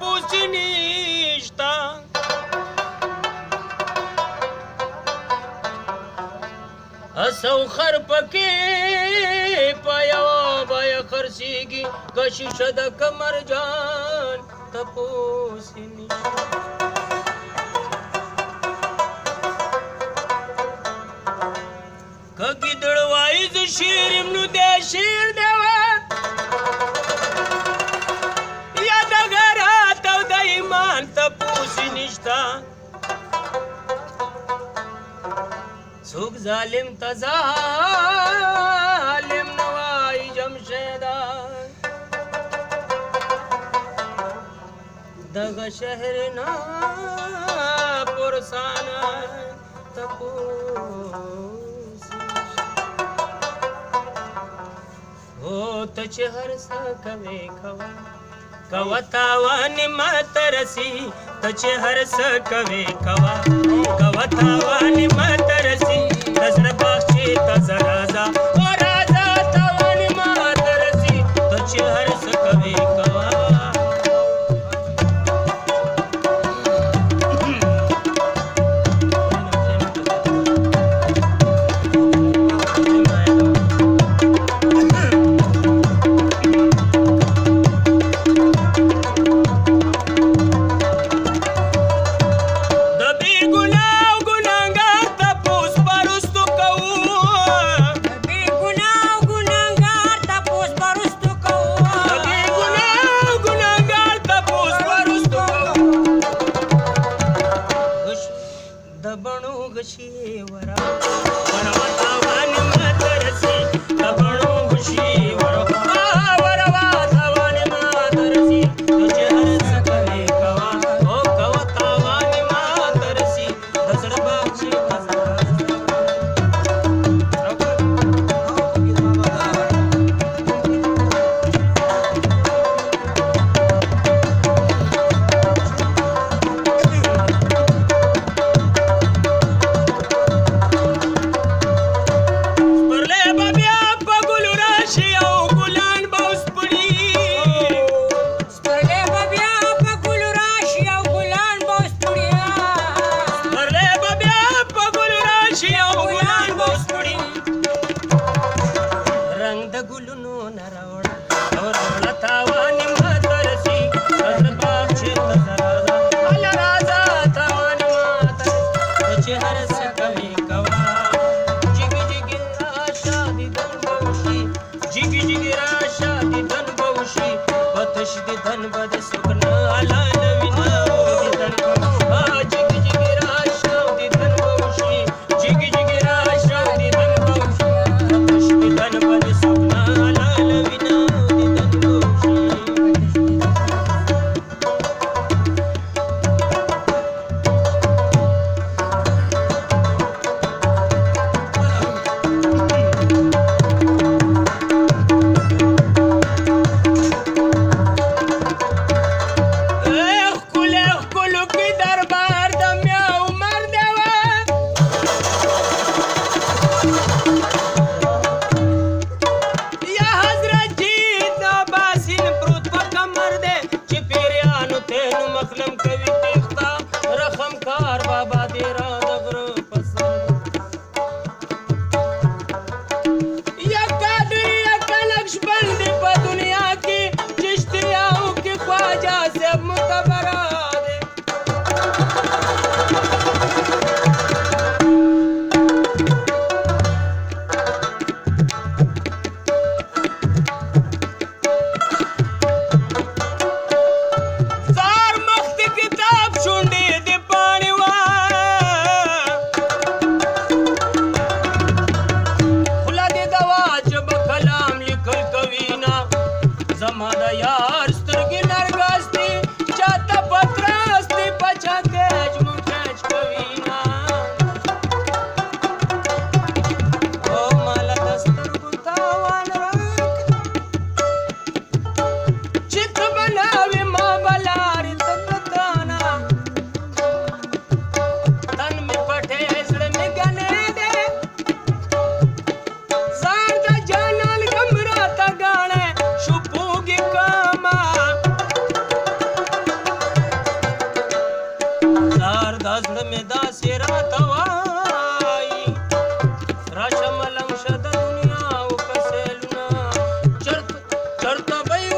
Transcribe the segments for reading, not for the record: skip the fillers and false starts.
تپوسی نیشتا اسو خر پکې په یوه بیه خرڅېږي که شیشه د کمر جان تپوسی نیشتا که ګیدړ وایي زه شیر یم نو دی شیر دی یا د غیرت او د ایمان تپوسی نشته څوک ظالم ته ظالم نه وایي جمشیده دغه شهر نه پرسانه تپوسی او ته چې هر څه کوې کوه کوه تاوان ماته رسي ته چې هر څه کوې کوه کوه تاوان ماته رسي د زړه باغچې ته زه راځه او راځه تاوان ماته رسي ته چې هر څه کوې کوه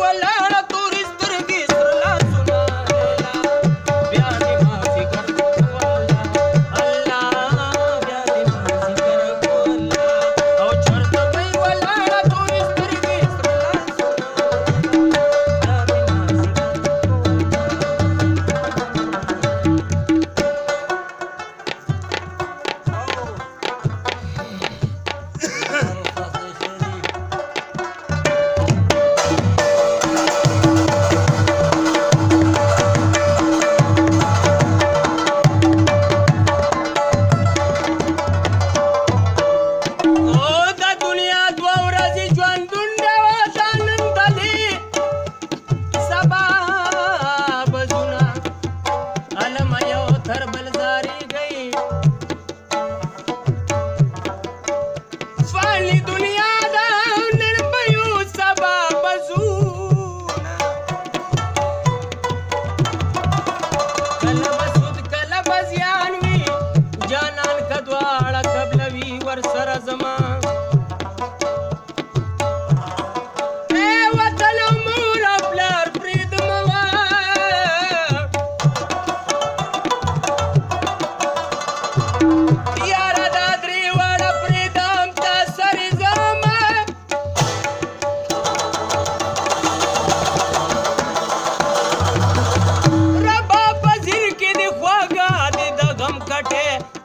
ولاړه تورې سترګې سره لاسونه لیلا بیا دې مازدیګر کوله الله بیا دې مازدیګر کوله او چرته وی ولاړه تورې سترګې سره لاسونه بیا دې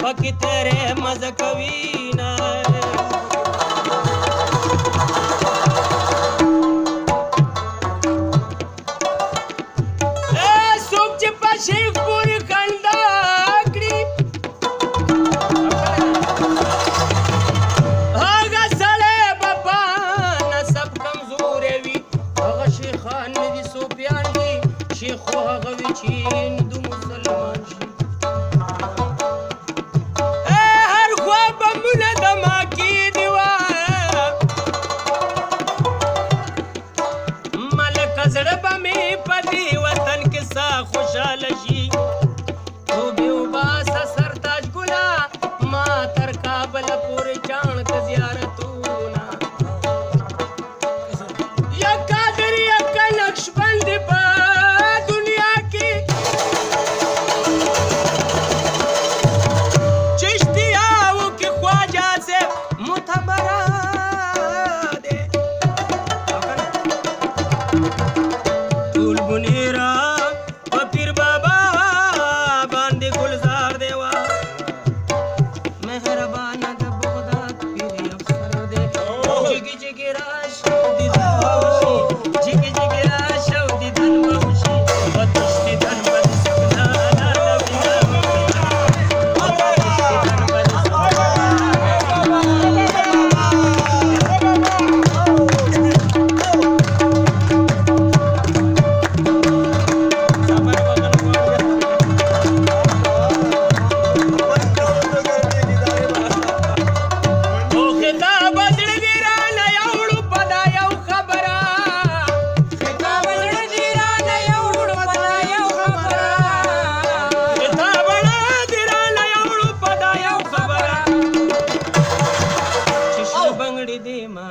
پکې تیرې مزه کوي نه څوک چې په شیخ پورې خندا کړي هغه سړی به په نسب کمزوری وي هغه شیخان نه دي صوفیان دي شیخ خو هغه وي چې هندو مسلمان شي خوشحال شي او بیو باسا سرتاج ګلا ما تر کابل پورې چاڼ ته زیارتونه یا قادر یا نقشبند په دنیا کې چشتیاو کې خواجه سے معتبر دے ټول بنیرا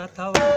Matao